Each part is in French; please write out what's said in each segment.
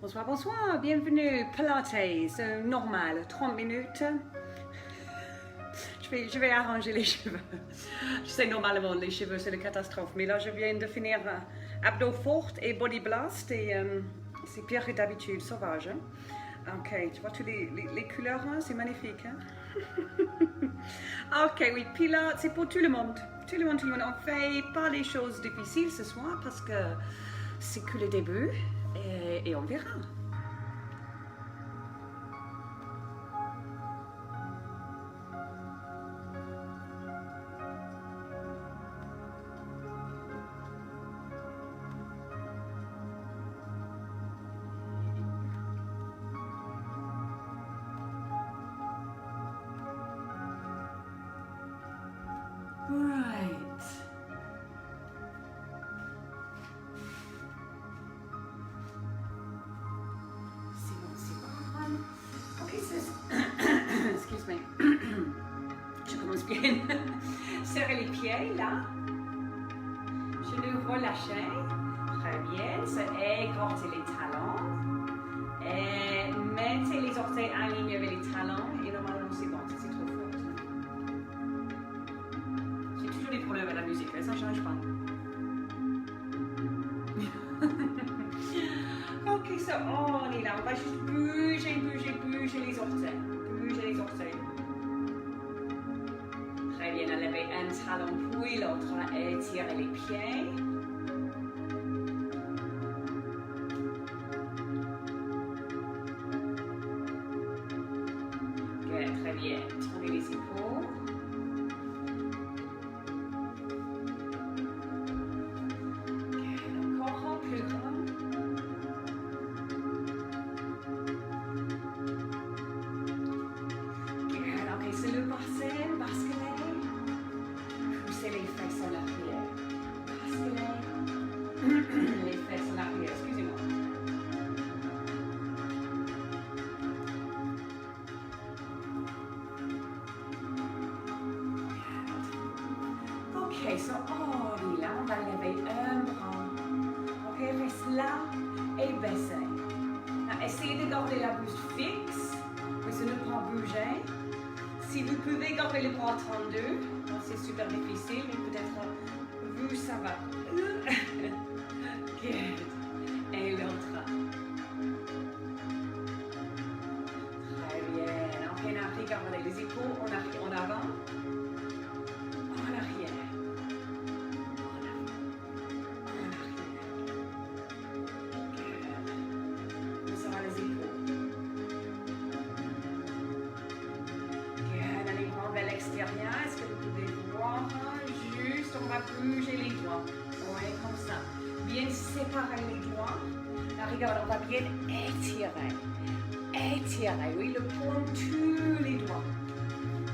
Bonsoir, bonsoir, bienvenue, Pilates, normal, 30 minutes. Je vais arranger les cheveux. Je sais, normalement, les cheveux, c'est une catastrophe, mais là, je viens de finir abdos fortes et body blast, et c'est pire que d'habitude, sauvage. Hein? Ok, tu vois toutes les couleurs, hein? C'est magnifique. Hein? Ok, oui, Pilates, c'est pour tout le monde. Tout le monde, tout le monde. On fait pas les choses difficiles ce soir parce que c'est que le début. Et on verra. Right. C'est bon. Ok, excuse me. Je commence bien. Serrez les pieds là. Genoux relâchés. Très bien. Écartez les talons. Et mettez les orteils alignés avec les talons. Et normalement, c'est bon. C'est trop fort. J'ai toujours des problèmes avec la musique. Ça ne change pas. Ok, on est là. On va juste bouger les orteils. Bouger les orteils. Très bien, levez un talon puis l'autre, étirez les pieds. Good, très bien, tournez les épaules. Good, encore plus grand. Good, ok, c'est le bassin, basculer. Poussez les fesses en arrière. Basculer. Les fesses en arrière, excusez-moi. Ok, so on est là, on va lever un bras. Ok, reste là et baissez. Essayez de garder la bouche fixe, mais ne pas bouger. Si vous pouvez garder les bras tendus, c'est super difficile, mais peut-être vous, ça va. Good. Et l'autre. Très bien. Ok, on regarde les épaules en avant. En arrière. Est-ce que vous pouvez voir? Juste, on va bouger les doigts. Oui, comme ça. Bien séparer les doigts. Là, regarde, on va bien étirer. Étirer, oui, le point, tous les doigts.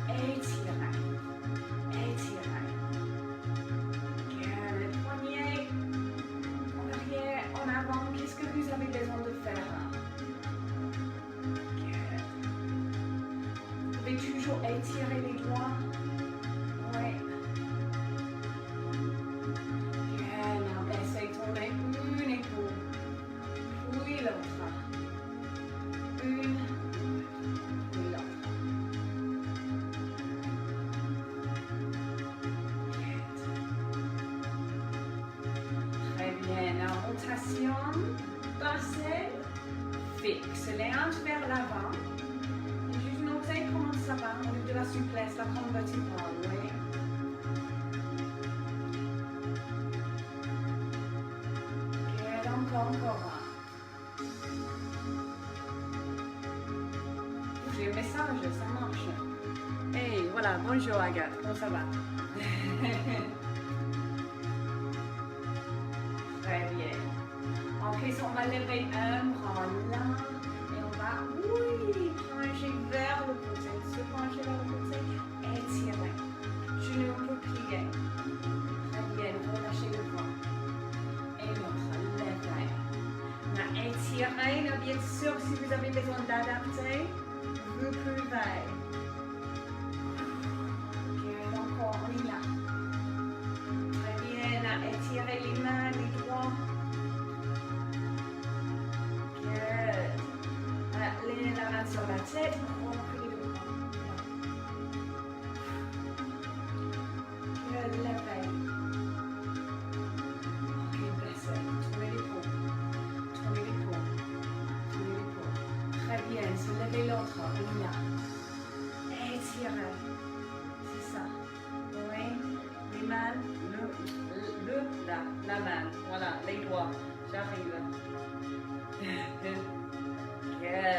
Étirer. Étirer. Bien, le poignet. En arrière, en avant. Qu'est-ce que vous avez besoin de faire? Bien. Vous pouvez toujours étirer les doigts. Ouais. Bien, on essaye de tourner une épaule, puis l'autre. Une, puis l'autre. Très bien, en rotation, passez, fixe les hanches vers l'avant. Et juste notez comment ça va, au lieu de la souplesse, la colonne vertébrale, oui. Encore. J'ai un message, ça marche. Hey, voilà, bonjour Agathe, comment ça va? Très bien. Ok, on va lever un bras là et on va, oui, pencher vers le côté. Se pencher vers le côté, étirer. Genou un peu plié. Très bien, relâchez le bras. Et l'autre, levez. Étirez, là, bien sûr, si vous avez besoin d'adapter, vous pouvez. Bien, encore, on est là. Très bien, étirez les mains, les doigts. Bien. tête, reculez le bras. Good, levez. Ok, baissez. Tournez l'épaule. Tournez l'épaule. Tournez l'épaule. Très bien. Soulevez l'autre. Et là. Étirez. C'est ça. Oui. Les mains. Là. La main. Voilà. Les doigts. J'arrive.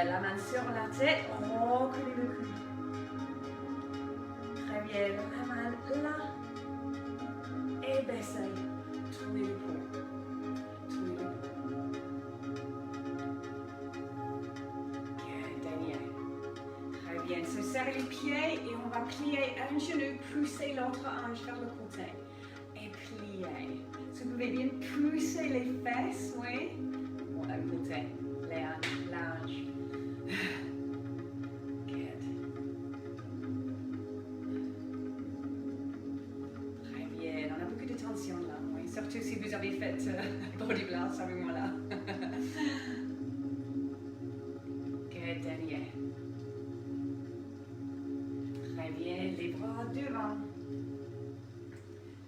La main sur la tête, reculez le cul. Très bien, la main là. Et baissez. Tournez l'épaule. Tournez l'épaule. Good, dernier. Très bien, se serrer les pieds et on va plier un genou, pousser l'autre hanche vers le côté. Et plier. Si vous pouvez bien pousser les fesses, oui. Bon, d'un côté. Les hanches, la hanche. Good. Très bien. On a beaucoup de tension là. Oui. Surtout si vous avez fait body blast avec moi là. Good. Dernier. Très bien. Les bras devant.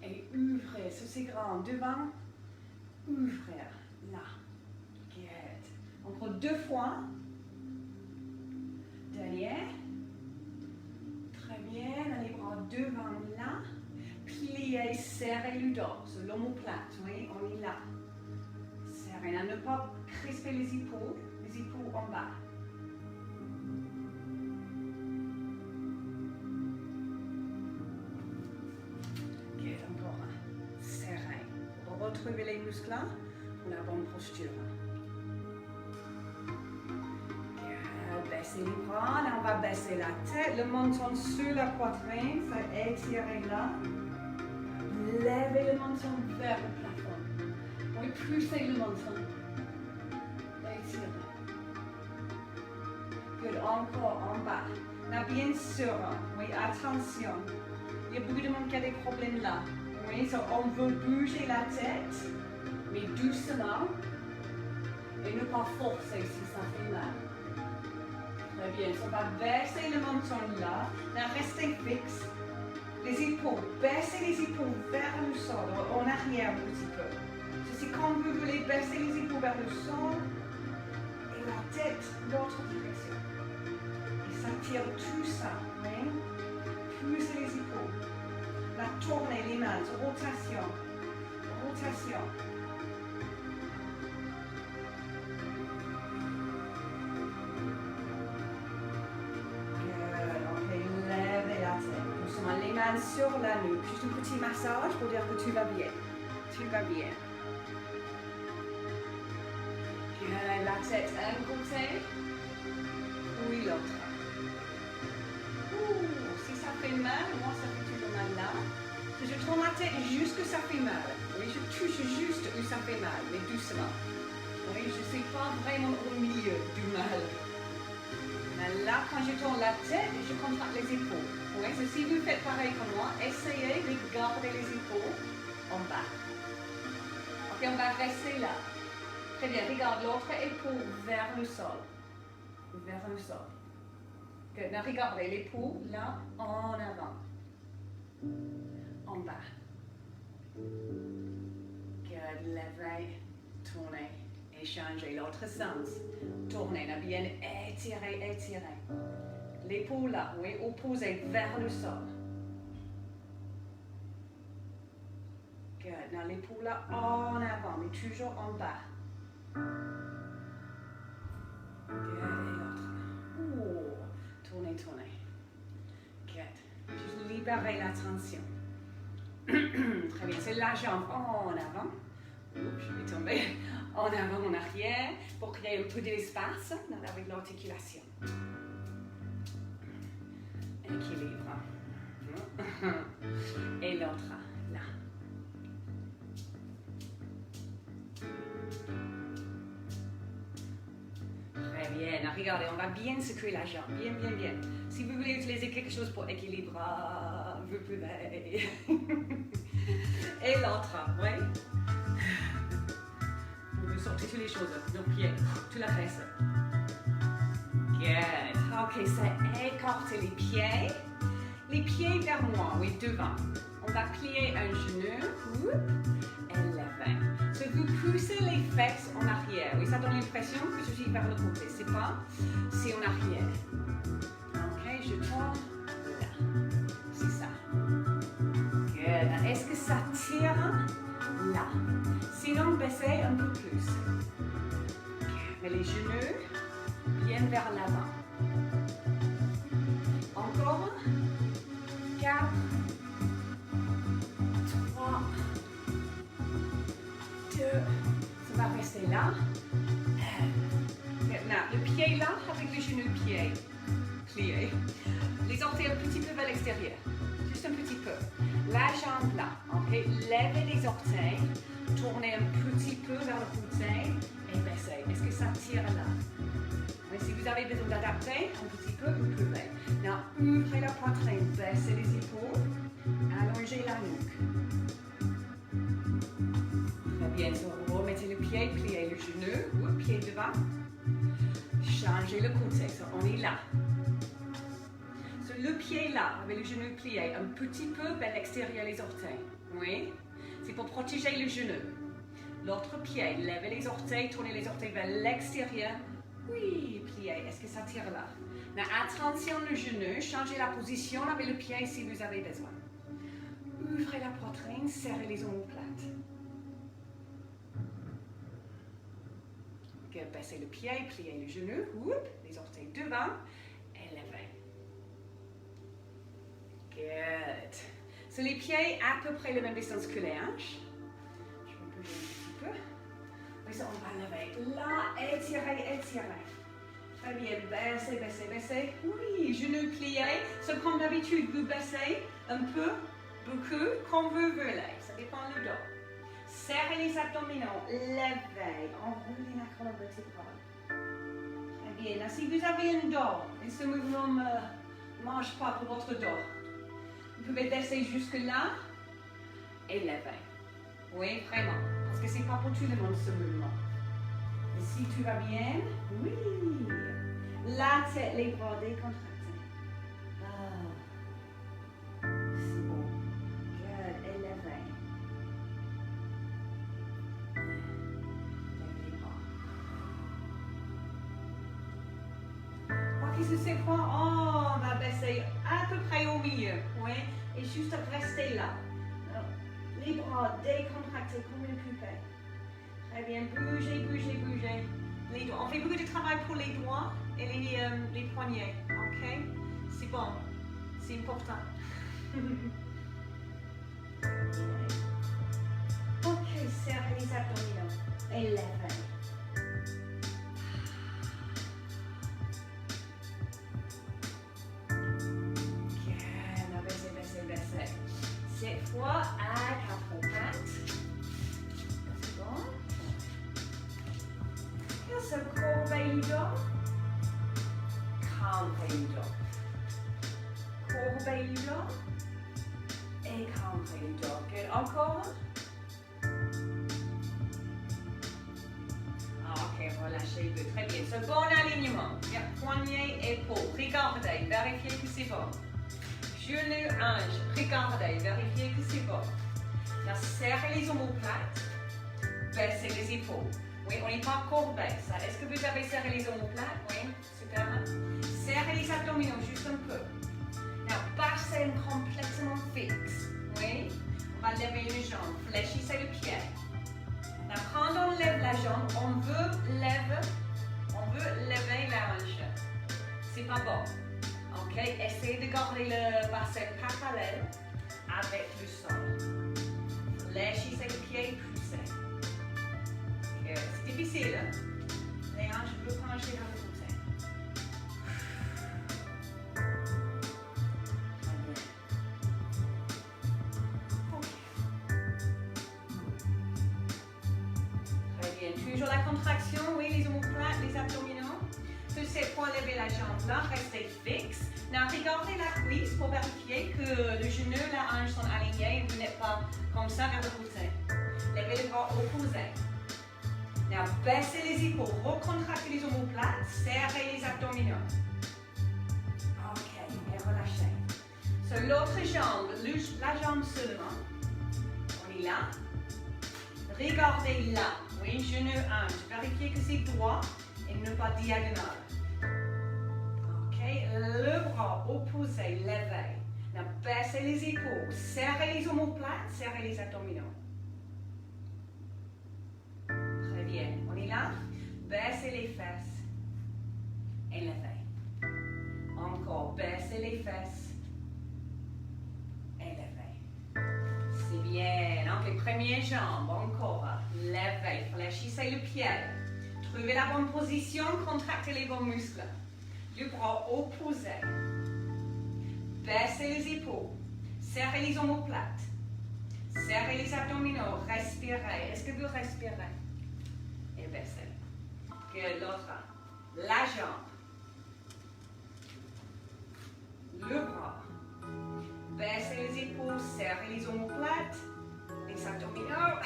Et ouvrez. Ça c'est grand. Devant. Ouvrir. Là. Good. Encore 2 fois. Derrière. Très bien. Les bras devant là. Pliez, serrez le dos. Sur l'omoplate. Oui, on est là. Serrez. Ne pas crisper les épaules. Les épaules en bas. Good. Encore un. Serrez. Pour retrouver les muscles là. Pour la bonne posture. Baissez les bras, là on va baisser la tête, le menton sur la poitrine, ça étirer là. Levez le menton vers le plafond. Oui, poussez le menton. Étirez. Good, encore en bas. Là, bien sûr, oui, attention. Il y a beaucoup de monde qui a des problèmes là. Oui, so on veut bouger la tête, mais doucement. Et ne pas forcer si ça fait mal. Très bien, on va baisser le menton là, restez fixe. Les épaules, baissez les épaules vers le sol, en arrière un petit peu. C'est comme vous voulez baisser les épaules vers le sol et la tête l'autre direction. Et ça tire tout ça, oui. Poussez les épaules. La tournez les mains, rotation, rotation. Les mains sur la nuque, juste un petit massage pour dire que tu vas bien. Tu vas bien. La tête un côté, puis l'autre. Si ça fait mal, moi ça fait toujours mal là. Je tourne la tête jusque ça fait mal. Oui, je touche juste où ça fait mal, mais doucement. Oui, je ne suis pas vraiment au milieu du mal. Mais là, quand je tourne la tête, je contracte les épaules. Oui, si vous faites pareil que moi, essayez de garder les épaules en bas. Ok, on va rester là. Très bien, regarde l'autre épaule vers le sol. Vers le sol. Good. Now, regardez l'épaule là, en avant. En bas. Good. Levez, tournez, échangez l'autre sens. Tournez, là, bien étirez, étirez. L'épaule là, oui, opposée vers le sol. Good. Now, l'épaule là, en avant, mais toujours en bas. Good. Et l'autre. Tournez, tournez. Good. Juste libérer la tension. Très bien. C'est la jambe en avant. Je vais tomber. En avant, en arrière, pour créer un peu d'espace avec l'articulation. Équilibre. Et l'autre, là. Très bien. Regardez, on va bien secouer la jambe. Bien, bien, bien. Si vous voulez utiliser quelque chose pour équilibrer, vous pouvez. Et l'autre, oui. Vous sortez toutes les choses, nos pieds, toute la fesse. Good. Ok, Ok, c'est écarter les pieds vers moi, oui, devant. On va plier un genou, et lever. So, vous poussez les fesses en arrière. Oui, ça donne l'impression que je suis vers le côté. C'est pas, c'est en arrière. Ok, je tombe là. C'est ça. Good. Est-ce que ça tire là? Sinon, baissez un peu plus. Mais les genoux viennent vers l'avant. Encore. 4, 3, 2, ça va rester là. Maintenant, le pied là avec le genou pied plié. Les orteils un petit peu vers l'extérieur. Juste un petit peu. La jambe là. Ok. Levez les orteils. Tournez un petit peu vers le côté et baissez. Est-ce que ça tire là? Mais si vous avez besoin d'adapter un petit peu, vous pouvez. Now, ouvrez la poitrine, baissez les épaules, allongez la nuque. Très bien, so, remettez le pied, pliez le genou, pied devant. Changez le côté, so, on est là. So, le pied là, avec le genou plié, un petit peu vers l'extérieur les orteils. Oui, c'est pour protéger le genou. L'autre pied, levez les orteils, tournez les orteils vers l'extérieur. Oui, pliez. Est-ce que ça tire là? Mais attention le genou, changez la position avec le pied si vous avez besoin. Ouvrez la poitrine, serrez les omoplates. Okay, baissez le pied, pliez le genou, les orteils devant, et levez. Good. So, les pieds à peu près la même distance que les hanches. Je vais bouger un petit peu. Oui, ça, on va lever. Là, étirez, étirez. Très bien, baissez, baissez, baissez. Oui, genoux pliés. So, comme d'habitude, vous baissez un peu, beaucoup, comme vous voulez. Ça dépend du dos. Serrez les abdominaux, levez, enroulez la colonne vertébrale. Très bien. Là, si vous avez un dos et ce mouvement ne marche pas pour votre dos, vous pouvez baisser jusque là et lever. Oui, vraiment. Parce que ce n'est pas pour tout le monde ce mouvement. Et si tu vas bien, oui. La tête, les bras décontractés. Ah. C'est bon. Good. Et levez. Levez les bras. Qu'est-ce que c'est quoi? Oh, on va baisser à peu près au milieu. Oui. Et juste rester là. Les bras décontractés comme une poupée. Très bien, bougez, bougez, bougez. Les doigts. On fait beaucoup de travail pour les doigts et les poignets. Ok? C'est bon. C'est important. Ok, serrez les abdominaux et levez. Cette fois à quatre pattes. C'est bon. Et se courber le dos. Camper le dos. Courber le dos. Et camper le dos. Good. Encore. Ok, relâchez-vous. Très bien. Ce bon alignement. Poignet, épaule. Regardez. Vérifiez que c'est bon. Genou, hanche, regardez, vérifiez que c'est bon. Là, serrez les omoplates, baissez les épaules. Oui, on n'est pas courbé. Est-ce que vous avez serré les omoplates? Oui, super. Serrez les abdominaux juste un peu. Là, bassin complètement fixe. Oui, on va lever les jambes, fléchissez le pied. Là, quand on lève la jambe, on veut lever la hanche. C'est pas bon. Ok, essayez de garder le bassin parallèle avec le sol. Fléchissez le pied, poussez. C'est difficile, hein? Les hanches, je peux pencher dans le côté. Très bien. Toujours la contraction, oui, les omoplates, les abdominaux. Sur ces points, levez la jambe là, restez fixe. Now, regardez la cuisse pour vérifier que le genou et la hanche sont alignés et vous n'êtes pas comme ça vers le côté. Levez les bras opposés. Now, baissez les épaules, recontractez les omoplates, serrez les abdominaux. Sur l'autre jambe, la jambe seulement. On est là. Regardez là. Oui, genou 1. Vérifiez que c'est droit et ne pas diagonal. Ok, le bras opposé, levé. Now, baissez les épaules. Serrez les omoplates, serrez les abdominaux. Très bien. On est là. Baissez les fesses. Et levez. Encore. Baissez les fesses. Et levez. C'est bien. Donc, les premières jambes. Encore. Levez. Fléchissez le pied. Trouvez la bonne position. Contractez les bons muscles. Le bras opposé. Baissez les épaules. Serrez les omoplates. Serrez les abdominaux. Respirez. Est-ce que vous respirez? Et baissez. Que l'autre. La jambe. Le bras. Baissez les épaules. Serrez les omoplates. Les abdominaux.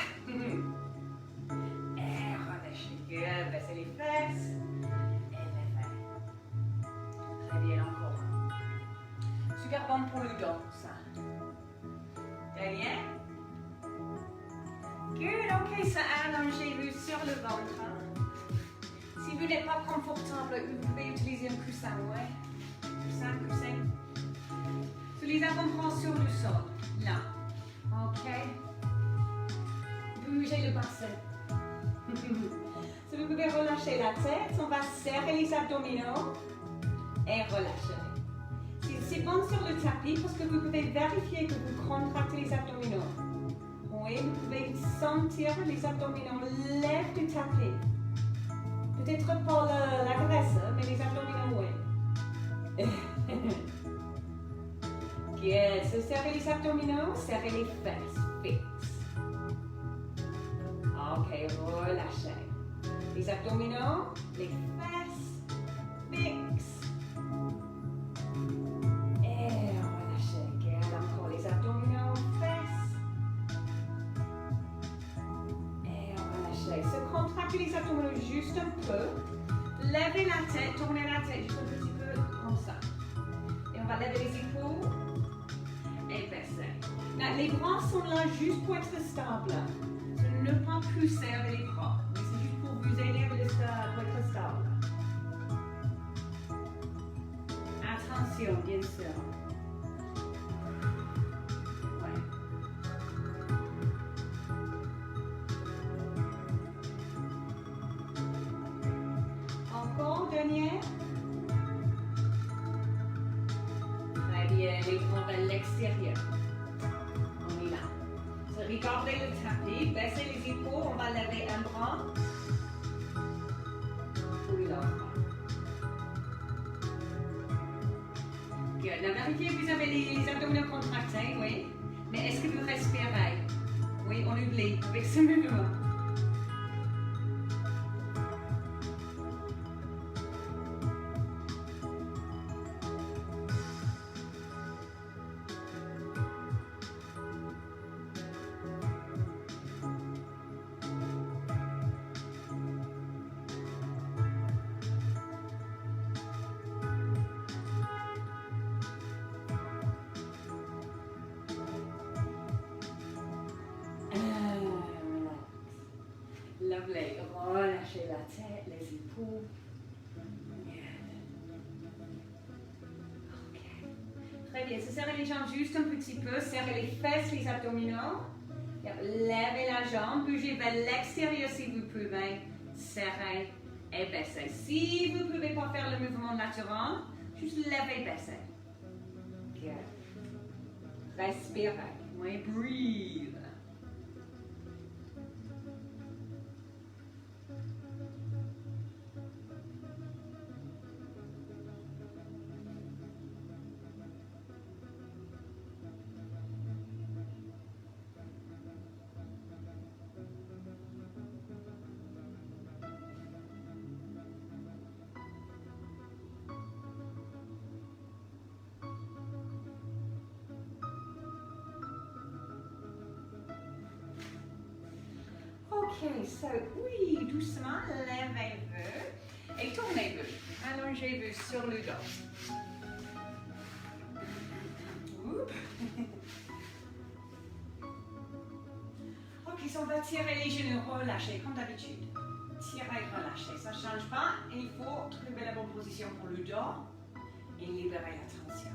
Et relâchez. Que baissez les fesses. Et levez. Très bien encore. Super bon pour le dos, ça. Très bien. Good, ok, ça allongez-vous sur le ventre. Si vous n'êtes pas confortable, vous pouvez utiliser un coussin, ouais. Coussin. Sur les avant-bras sur le sol, là. Ok. Bougez le bassin. Si vous pouvez relâcher la tête, on va serrer les abdominaux et relâcher. C'est bon sur le tapis parce que vous pouvez vérifier que vous contractez les abdominaux. Oui, vous pouvez sentir les abdominaux lèvent du tapis. Peut-être pas la graisse, mais les abdominaux, oui. Bien, serrez les abdominaux, serrez les fesses, fixe. Ok, relâchez. Les abdominaux, les fesses, fixe. Contractez les abdominaux juste un peu. Levez la tête, tournez la tête juste un petit peu comme ça. Et on va lever les épaules et baisser. Là, les bras sont là juste pour être stables. Ne pas pousser avec les bras. Mais c'est juste pour vous aider pour être stable. Attention, bien sûr. Dernière. Très bien, les bras vers l'extérieur. On est là. Regardez le tapis, baissez les épaules, on va lever un bras. Puis l'autre. Good. La vérifiez, vous avez les abdominaux contractés, oui. Mais est-ce que vous respirez? Oui, on oublie avec ce mouvement. Lovely. Relâchez la tête, les épaules. Okay. Très bien. Serrez les jambes juste un petit peu. Serrez les fesses, les abdominaux. Levez la jambe. Bougez vers l'extérieur si vous pouvez. Serrez et baissez. Si vous ne pouvez pas faire le mouvement naturel, juste levez et baissez. Good. Respirez. Oui, breathe. Ok, so, oui, doucement, levez-vous et tournez-vous. Allongez-vous sur le dos. Ok, on va tirer les genoux, relâcher comme d'habitude. Tirer, relâcher, ça ne change pas. Il faut trouver la bonne position pour le dos et libérer la tension.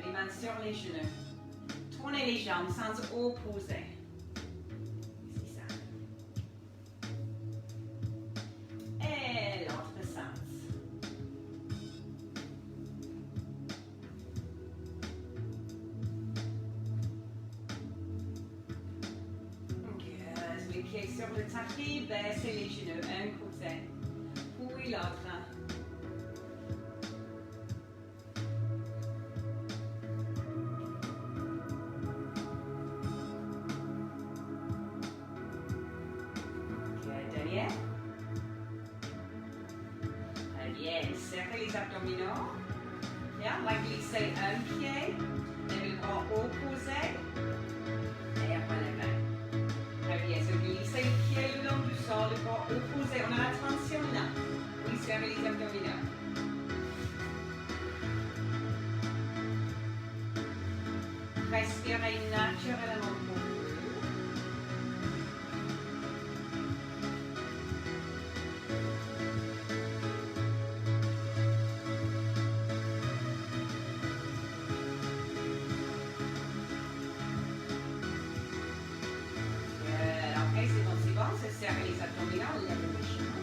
Les mains sur les genoux. Tournez les jambes sans opposer. C'est ça. Et l'autre sens. Good. Les pieds sur le tapis, baissez les genoux. Un côté. Puis l'autre. Les abdominaux. Bien, on va glisser un pied, le bras opposé et relever. Très bien, so glissez le pied le long du sol, le bras opposé. On a la tension là. Oui, serrez les abdominaux. Respirez naturellement pour vous. Serrez les abdominaux, levez les genoux.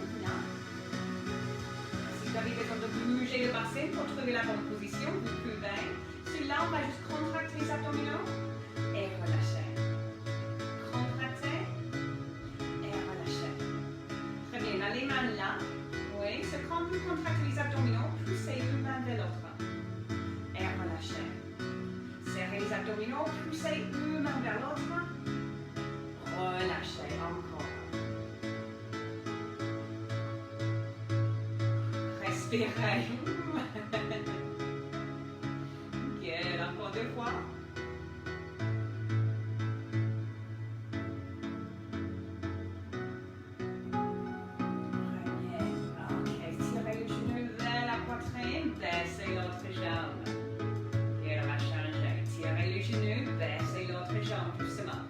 Si vous avez besoin de bouger le bassin pour trouver la bonne position, vous pouvez. Celui-là, on va juste contracter les abdominaux et relâcher. Contracter et relâcher. Très bien, on a les mains là. Oui, c'est quand vous contractez les abdominaux, poussez une main vers l'autre. Et relâchez. Serrez les abdominaux, poussez une main vers l'autre. Relâchez encore. Respirez. Good. Encore deux fois. Très bien. Ok. Tirez le genou vers la poitrine. Baissez l'autre jambe. Et on va changer. Tirez le genou. Baissez l'autre jambe. Doucement.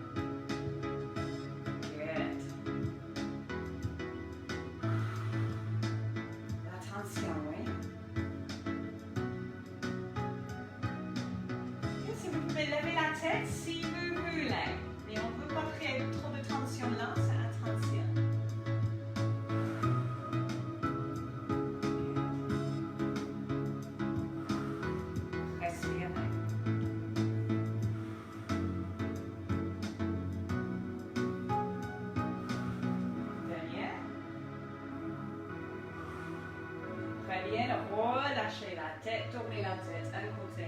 Levez la tête si vous voulez. Mais on ne veut pas créer trop de tension là, c'est attention. Respirez. Derrière. Très bien, relâchez la tête, tournez la tête un côté,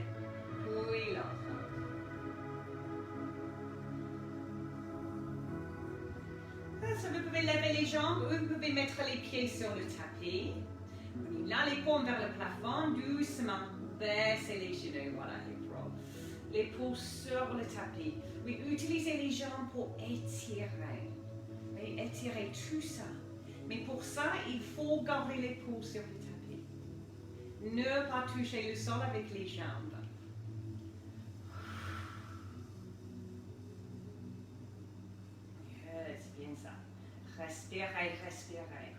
puis l'autre. Vous pouvez lever les jambes ou vous pouvez mettre les pieds sur le tapis. On est là, les paumes vers le plafond, doucement. Baissez les genoux, voilà, les paumes sur le tapis. Oui, utilisez les jambes pour étirer. Oui, étirer tout ça. Mais pour ça, il faut garder les paumes sur le tapis. Ne pas toucher le sol avec les jambes. C'est bien ça. Respirez, respirez.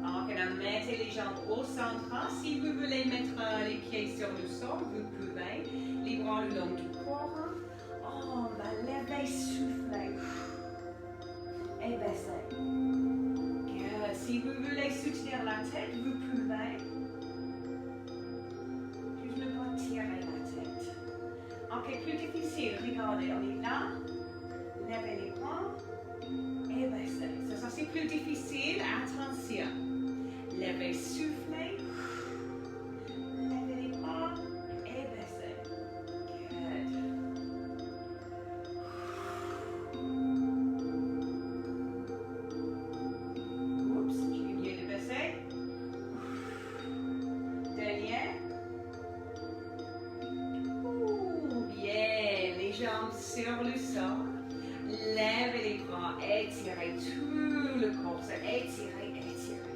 Alors, mettez les jambes au centre. Si vous voulez mettre les pieds sur le sol, vous pouvez. Les bras le long du corps. Oh, on va lever, souffler. Et baisser. Si vous voulez soutenir la tête, vous pouvez. Tirer la tête. Ok, plus difficile. Regardez, on est là. Levez les bras et baissez. Ça c'est plus difficile. Attention. Levez, soufflez. Levez les bras et baissez. Good. Oups, j'ai oublié de baisser. Derrière. Sur le sol. va étirer tout le corps. Étirer, étirer.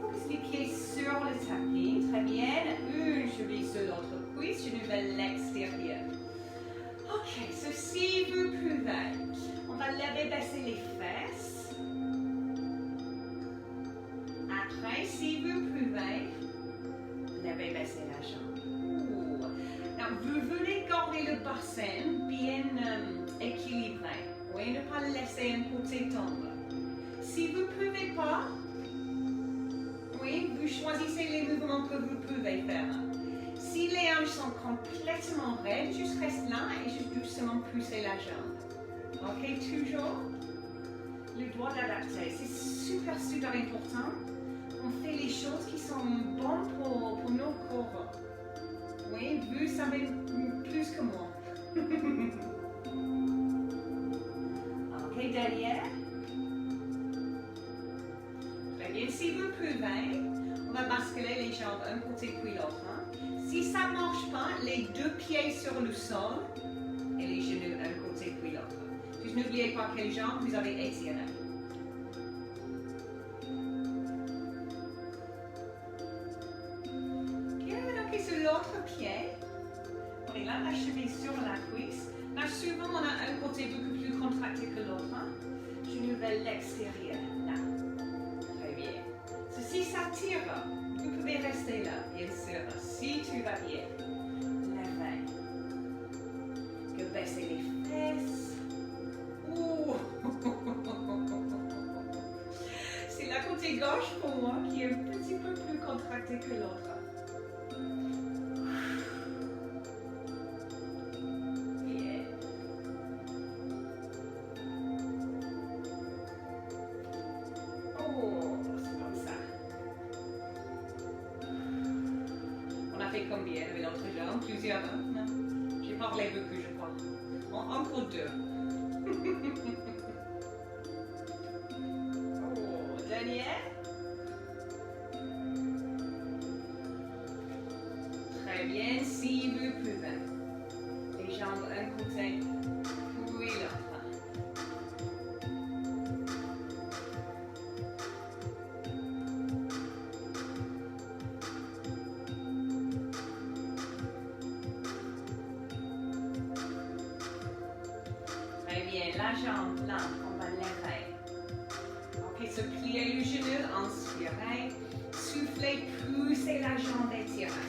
Focus les pieds sur le tapis. Très bien. Une cheville sur l'autre cuisse. Je vais l'extérieur. Ok, so si vous pouvez, on va lever, baisser les fesses. Après, si vous pouvez, levez, baisser la jambe. Donc, vous voulez garder le bassin bien équilibré. Oui, ne pas laisser un côté tomber. Si vous ne pouvez pas, oui, vous choisissez les mouvements que vous pouvez faire. Si les hanches sont complètement raides, juste reste là et juste doucement pousser la jambe. Ok, toujours le droit d'adapter. C'est super, super important. On fait les choses qui sont bonnes pour nos corps. Oui, vous savez plus que moi. Ok, derrière. Très bien, si vous pouvez, on va basculer les jambes un côté puis l'autre. Si ça ne marche pas, les deux pieds sur le sol et les genoux un côté puis l'autre. Juste n'oubliez pas quelle jambe vous avez étiré. Ok, sur l'autre pied, on est là, la cheville sur la cuisse. Là, souvent, on a un côté beaucoup plus contracté que l'autre. Genou vers l'extérieur, là. Très bien. Si ça tire, vous pouvez rester là, bien sûr, si tu vas bien. Levez. Que baisser les fesses. Ouh. C'est la côté gauche pour moi qui est un petit peu plus contractée que l'autre. Bien. Oh, c'est comme ça. On a fait combien avec l'autre jambe? Plusieurs, non? J'ai parlé beaucoup, je crois. Encore deux. Oh, dernière. Très bien, si vous pouvez. Les jambes un côté, puis l'autre. La jambe là, on va lever. Ok, se plier le genou, inspirez. Soufflez, poussez la jambe étirée.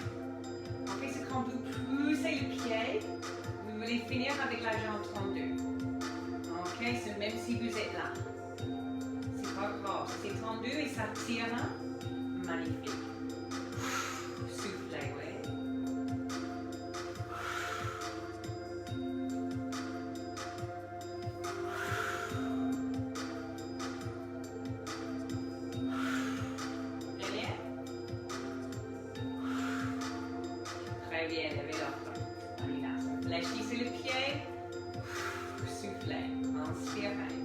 Ok, c'est quand vous poussez le pied, vous voulez finir avec la jambe tendue. Ok, c'est même si vous êtes là. C'est pas grave, c'est tendu et ça tire. Magnifique. Soufflez, oui. Très bien, levez l'autre. Fléchissez le pied. Soufflez. Inspirez.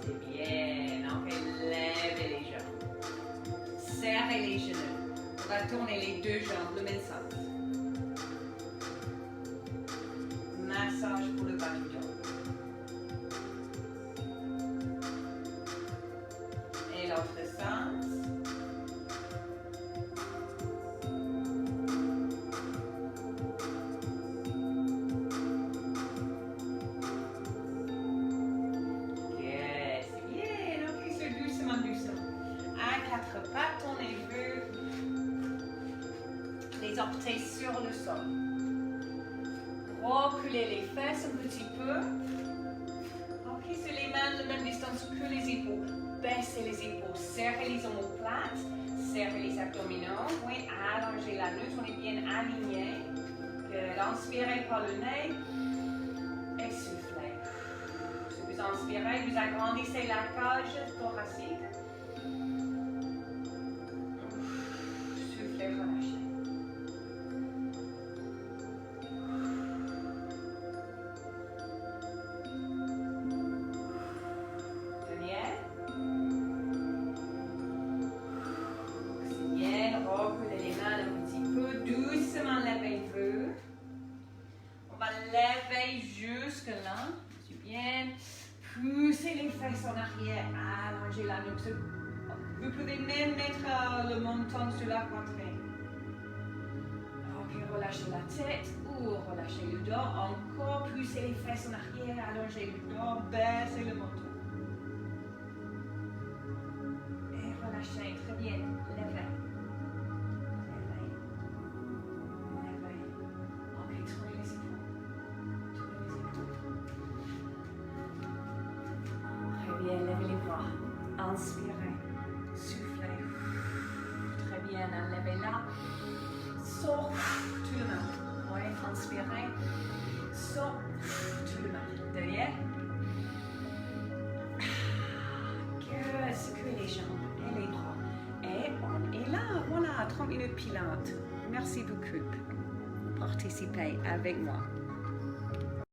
C'est bien. Ok, levez les jambes. Serrez les genoux. On va tourner les deux jambes, le même sens. Massage pour le bas du dos. Et l'autre sens. Yes, bien. Ok, c'est doucement, doucement. À quatre pattes, tournez-vous. Les orteils sur le sol. Reculez les fesses un petit peu. Ok, sur les mains, la même distance que les épaules. Baissez les épaules, serrez les omoplates, serrez les abdominaux. Oui, allongez la nuque, on est bien aligné. Inspirez par le nez et soufflez. Si vous inspirez, vous agrandissez la cage thoracique. et relâchez. Jusque-là, c'est bien. Poussez les fesses en arrière, allongez la nuque. Vous pouvez même mettre le menton sur la poitrine. Ok, relâchez la tête ou relâchez le dos. Encore, poussez les fesses en arrière, allongez le dos, baissez le menton. Et relâchez, très bien. Levez. Levez les bras. Inspirez. Soufflez. Très bien. Levez là. Sort tout le monde. Oui, inspirez. Sort tout le monde. Derrière. Que secouez les jambes et les bras. Et on est là. Voilà, 30 minutes pilates. Merci beaucoup pour participer avec moi.